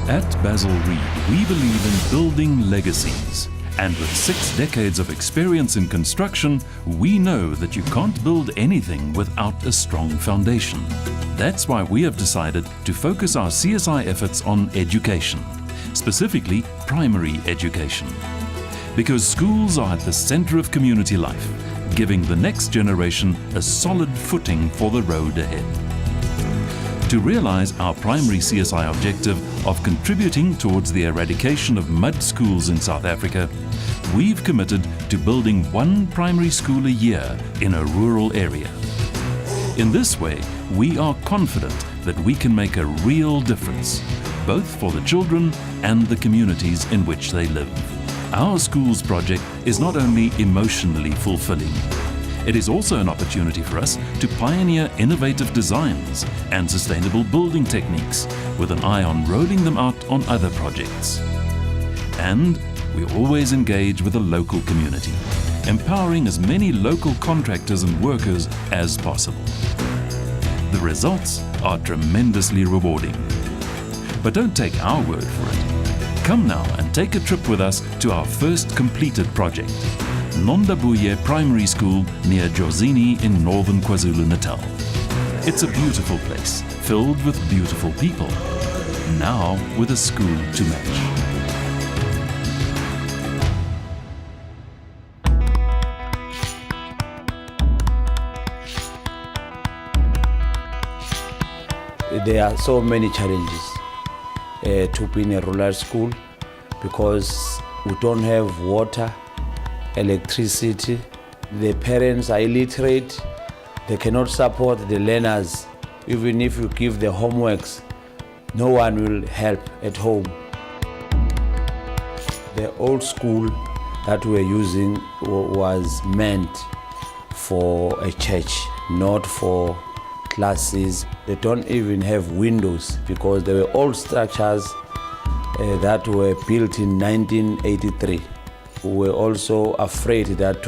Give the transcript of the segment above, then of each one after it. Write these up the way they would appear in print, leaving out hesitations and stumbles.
At Basil Read, we believe in building legacies. And with 6 decades of experience in construction, we know that you can't build anything without a strong foundation. That's why we have decided to focus our CSI efforts on education, specifically primary education. Because schools are at the center of community life, giving the next generation a solid footing for the road ahead. To realize our primary CSI objective of contributing towards the eradication of mud schools in South Africa, we've committed to building 1 primary school a year in a rural area. In this way, we are confident that we can make a real difference, both for the children and the communities in which they live. Our schools project is not only emotionally fulfilling, it is also an opportunity for us to pioneer innovative designs and sustainable building techniques with an eye on rolling them out on other projects. And we always engage with the local community, empowering as many local contractors and workers as possible. The results are tremendously rewarding. But don't take our word for it. Come now and take a trip with us to our first completed project, Nondabuye Primary School near Jozini in northern KwaZulu-Natal. It's a beautiful place, filled with beautiful people, now with a school to match. There are so many challenges to be in a rural school because we don't have water, electricity. The parents are illiterate. They cannot support the learners. Even if you give the homeworks, no one will help at home. The old school that we're using was meant for a church, not for classes. They don't even have windows because they were old structures that were built in 1983. We were also afraid that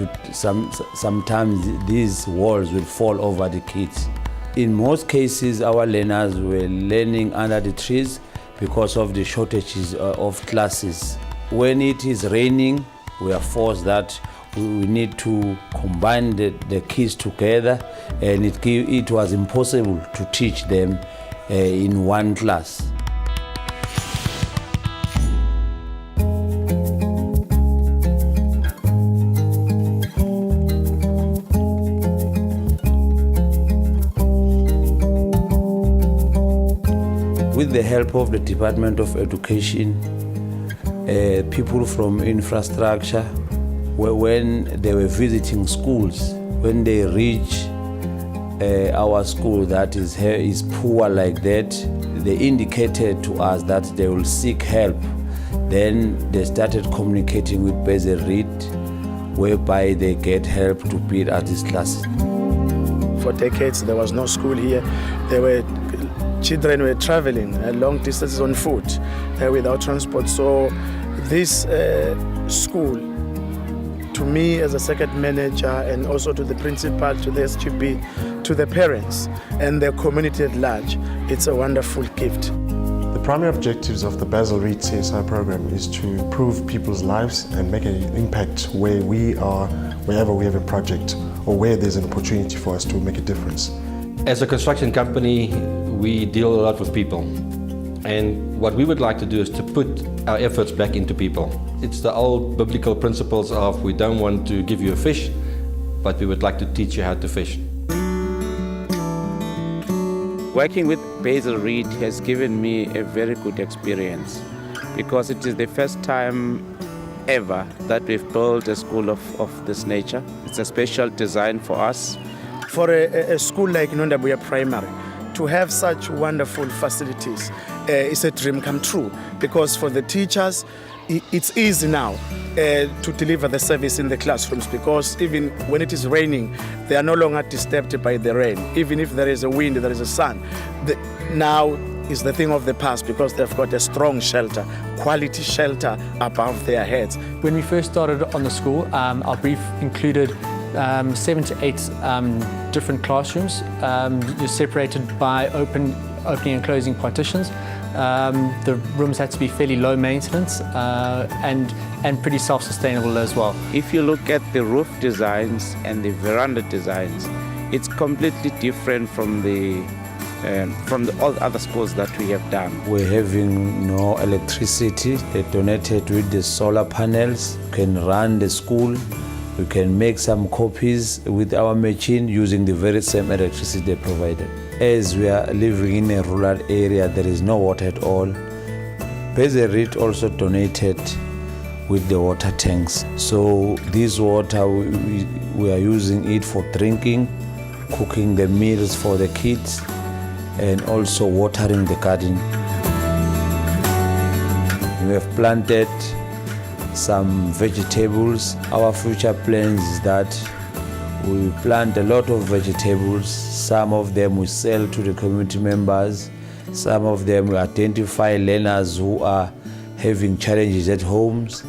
sometimes these walls will fall over the kids. In most cases, our learners were learning under the trees because of the shortages of classes. When it is raining, we are forced that we need to combine the kids together, and it was impossible to teach them in one class. With the help of the Department of Education, people from infrastructure, when they were visiting schools, when they reach our school that is poor like that, they indicated to us that they will seek help. Then they started communicating with Basil Read, whereby they get help to build at these classes. For decades, there was no school here. Children were traveling long distances on foot without transport. So this school, to me as a circuit manager and also to the principal, to the SGB, to the parents and the community at large, it's a wonderful gift. The primary objectives of the Basil Read CSI program is to improve people's lives and make an impact where we are, wherever we have a project or where there's an opportunity for us to make a difference. As a construction company, we deal a lot with people. And what we would like to do is to put our efforts back into people. It's the old biblical principles of we don't want to give you a fish, but we would like to teach you how to fish. Working with Basil Read has given me a very good experience because it is the first time ever that we've built a school of this nature. It's a special design for us. For a school like Nondabuye Primary, to have such wonderful facilities is a dream come true, because for the teachers, it's easy now to deliver the service in the classrooms, because even when it is raining, they are no longer disturbed by the rain. Even if there is a wind, there is a sun. Now is the thing of the past, because they've got a strong shelter, quality shelter above their heads. When we first started on the school, our brief included 7 to 8 different classrooms. You're separated by opening and closing partitions. The rooms had to be fairly low maintenance and pretty self-sustainable as well. If you look at the roof designs and the veranda designs, it's completely different from all other schools that we have done. We're having no electricity. They donated with the solar panels. We can run the school. We can make some copies with our machine using the very same electricity they provided. As we are living in a rural area, there is no water at all. Basil Read also donated with the water tanks. So this water, we are using it for drinking, cooking the meals for the kids, and also watering the garden. We have planted some vegetables. Our future plans is that we plant a lot of vegetables. Some of them we sell to the community members. Some of them we identify learners who are having challenges at homes.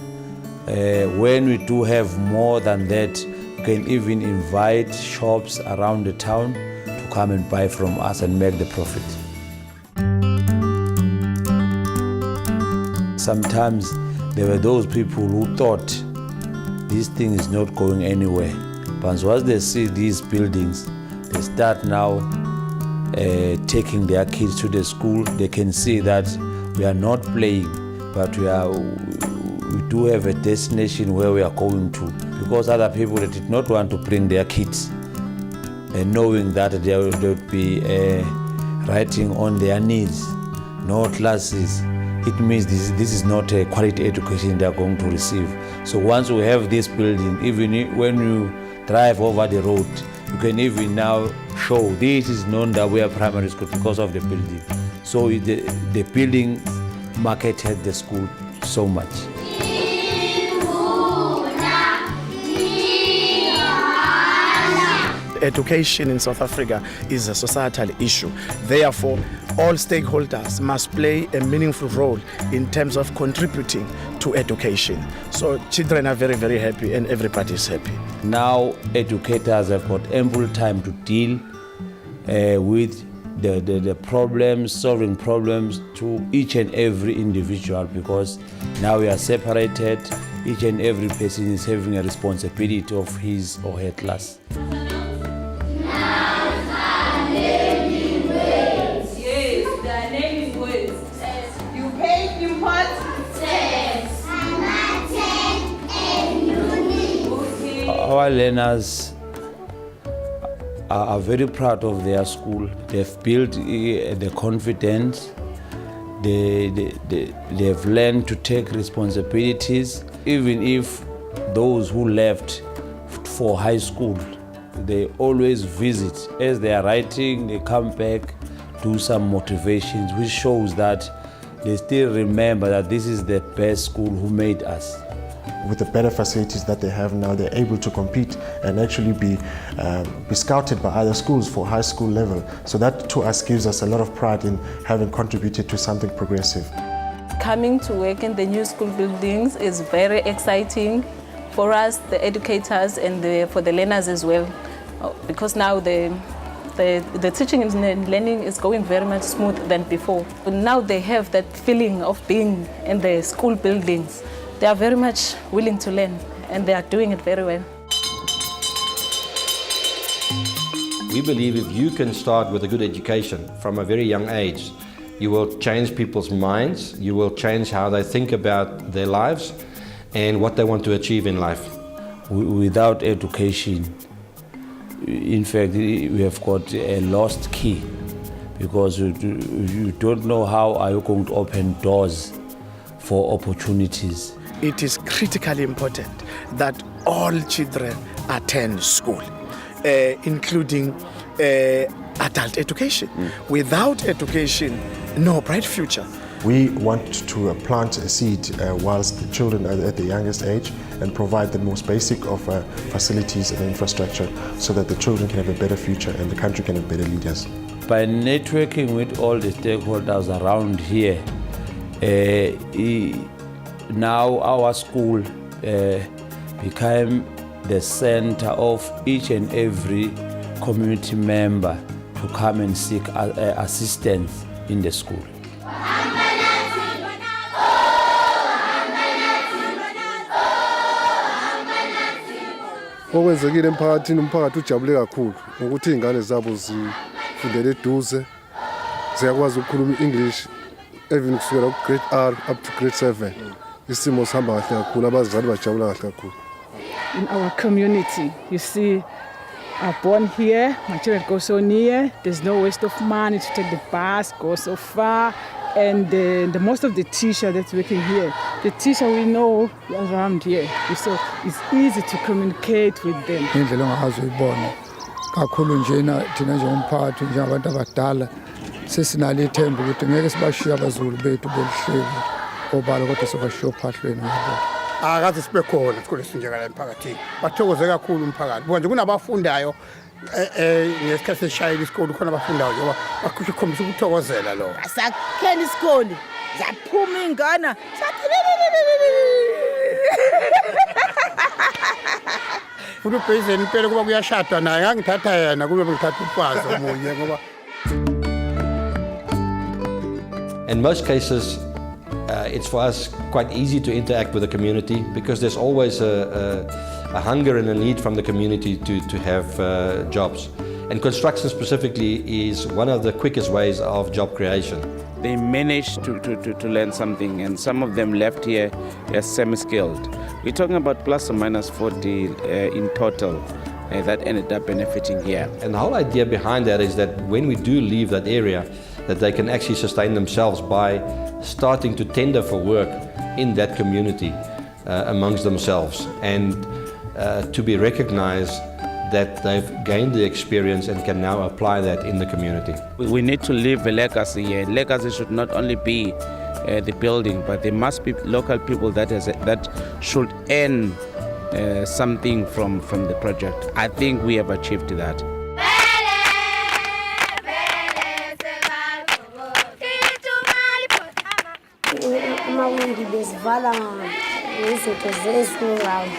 When we do have more than that, we can even invite shops around the town to come and buy from us and make the profit. Sometimes there were those people who thought this thing is not going anywhere. But once they see these buildings, they start now taking their kids to the school. They can see that we are not playing, but we do have a destination where we are going to. Because other people that did not want to bring their kids, and knowing that they would be writing on their needs, no classes, it means this is not a quality education they are going to receive. So once we have this building, even when you drive over the road, you can even now show this is Nondabuya Primary School because of the building. So the building marketed the school so much. Education in South Africa is a societal issue. Therefore, all stakeholders must play a meaningful role in terms of contributing to education. So children are very, very happy and everybody is happy. Now educators have got ample time to deal with the problems, solving problems to each and every individual, because now we are separated. Each and every person is having a responsibility of his or her class. Our learners are very proud of their school. They've built the confidence. They've learned to take responsibilities. Even if those who left for high school, they always visit. As they are writing, they come back, do some motivations, which shows that they still remember that this is the best school who made us. With the better facilities that they have now, they're able to compete and actually be scouted by other schools for high school level. So that to us gives us a lot of pride in having contributed to something progressive. Coming to work in the new school buildings is very exciting for us, the educators, and for the learners as well, because now the teaching and learning is going very much smooth than before. Now they have that feeling of being in the school buildings. They are very much willing to learn, and they are doing it very well. We believe if you can start with a good education from a very young age, you will change people's minds, you will change how they think about their lives and what they want to achieve in life. Without education, in fact, we have got a lost key, because you don't know how are you going to open doors for opportunities. It is critically important that all children attend school, including adult education. Without education, no bright future. We want to plant a seed whilst the children are at the youngest age and provide the most basic of facilities and infrastructure so that the children can have a better future and the country can have better leaders. By networking with all the stakeholders around here, now our school became the center of each and every community member to come and seek assistance in the school. Okwenzekile emphakathini, umphakathi ujabule kakhulu ngokuthi izingane zabo zifundele eduze, ziyakwazi ukukhuluma English even kusukela ku-grade R up to grade 7. Isimo sihamba kahle kakhulu, abazali bajabula kahle kakhulu. In our community, you see, are born here, my children go so near, there's no waste of money to take the bus, go so far, and the most of the teacher that's working here, the teacher we know around here, so it's easy to communicate with them. Indlela ongazoyibona kakhulu njena thina njengomphakathi njengabantu abadala sesinalo ithemba ukuthi ngeke sibashiye abazulu bethu belihleli obala kodwa sobashiya ophahlweni ngabo. Akaze sibe khona isikole sinjengala emphakathini. Bathokoze kakhulu umphakathi. Bonke kunabafundayo ngesikhathi seshayela isikole khona abafundayo ngoba bakhusha ikhombisa ukuthokozela lo. Sakhela isikole, zaphuma ingane, Futhi uBasil impela kuba kuyashadwa naye ngangithatha yena kube ngithatha ufazi omunye ngoba. In most cases, it's for us quite easy to interact with the community because there's always a hunger and a need from the community to have jobs. And construction specifically is one of the quickest ways of job creation. They managed to learn something, and some of them left here as semi-skilled. We're talking about plus or minus 40 in total that ended up benefiting here. And the whole idea behind that is that when we do leave that area, that they can actually sustain themselves by starting to tender for work in that community amongst themselves, and to be recognized that they've gained the experience and can now apply that in the community. We need to leave a legacy here. Legacy should not only be the building, but there must be local people that should earn something from the project. I think we have achieved that. Amawindi besivala ngezinto zezinground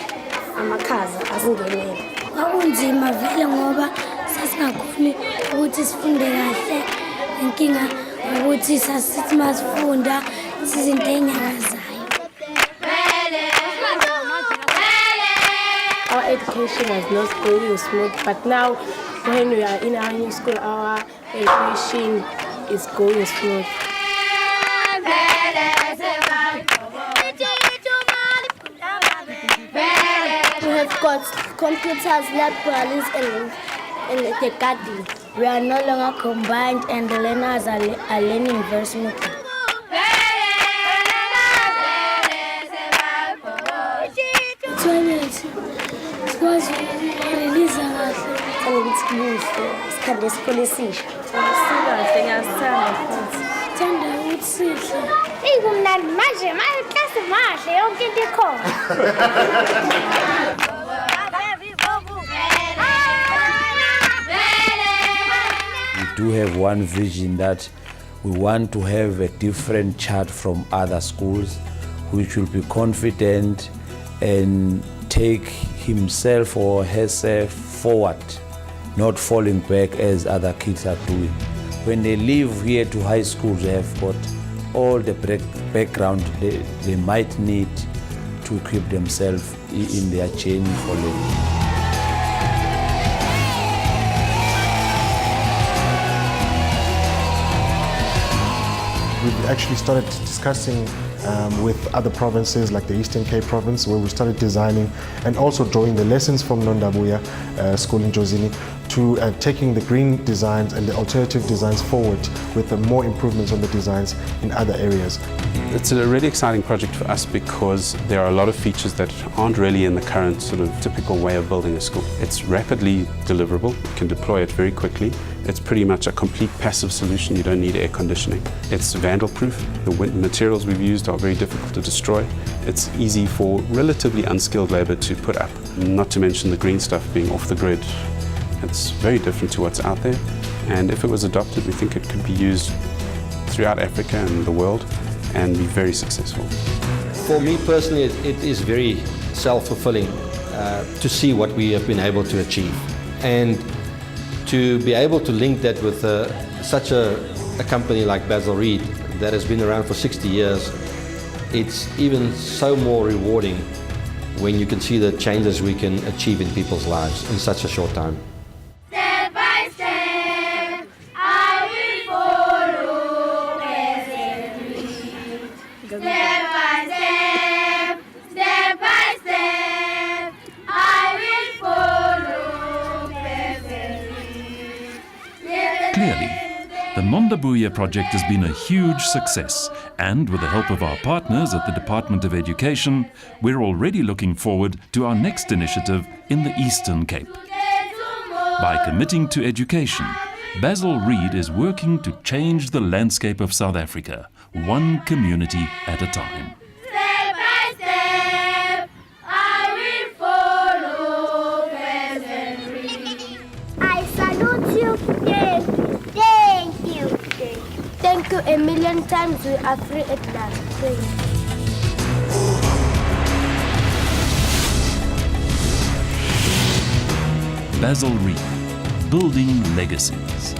amakhaza asingenele. Kwakunzima vele ngoba sasingakhoni ukuthi sifunde kahle. Inkinga ukuthi sasithi masifunda sizinto enyakazayo. Our education was not going smooth, but now when we are in our new school, our education is going smooth. We have got computers, libraries, and the garden. We are no longer combined, and the learners are learning very smoothly. Toilet was released and it's used. Can this police? Tanda utsihle. Ikumnandi manje mayiklasi mahle yonke into ikhona. We do have one vision that we want to have a different chart from other schools, which will be confident and take himself or herself forward, not falling back as other kids are doing. When they leave here to high school, they have got all the background they might need to equip themselves in their journey for learning. We've actually started discussing with other provinces like the Eastern Cape province, where we started designing and also drawing the lessons from Nondabuya school in Jozini to taking the green designs and the alternative designs forward with more improvements on the designs in other areas. It's a really exciting project for us because there are a lot of features that aren't really in the current sort of typical way of building a school. It's rapidly deliverable, you can deploy it very quickly. It's pretty much a complete passive solution, you don't need air conditioning. It's vandal proof, the materials we've used are very difficult to destroy. It's easy for relatively unskilled labour to put up, not to mention the green stuff being off the grid. It's very different to what's out there, and if it was adopted, we think it could be used throughout Africa and the world and be very successful. For me personally, it is very self-fulfilling to see what we have been able to achieve, and to be able to link that with such a company like Basil Read that has been around for 60 years. It's even so more rewarding when you can see the changes we can achieve in people's lives in such a short time. Step by step, I will follow Basil Read. Step by step, step by step, I will follow Basil Read. Clearly, the Mondabuya project has been a huge success, and with the help of our partners at the Department of Education, we're already looking forward to our next initiative in the Eastern Cape. By committing to education, Basil Read is working to change the landscape of South Africa, one community at a time. Step by step, I will follow Basil Read. I salute you. Thank you. Thank you a million times. We are free at last. Thank you. Basil Read, building legacies.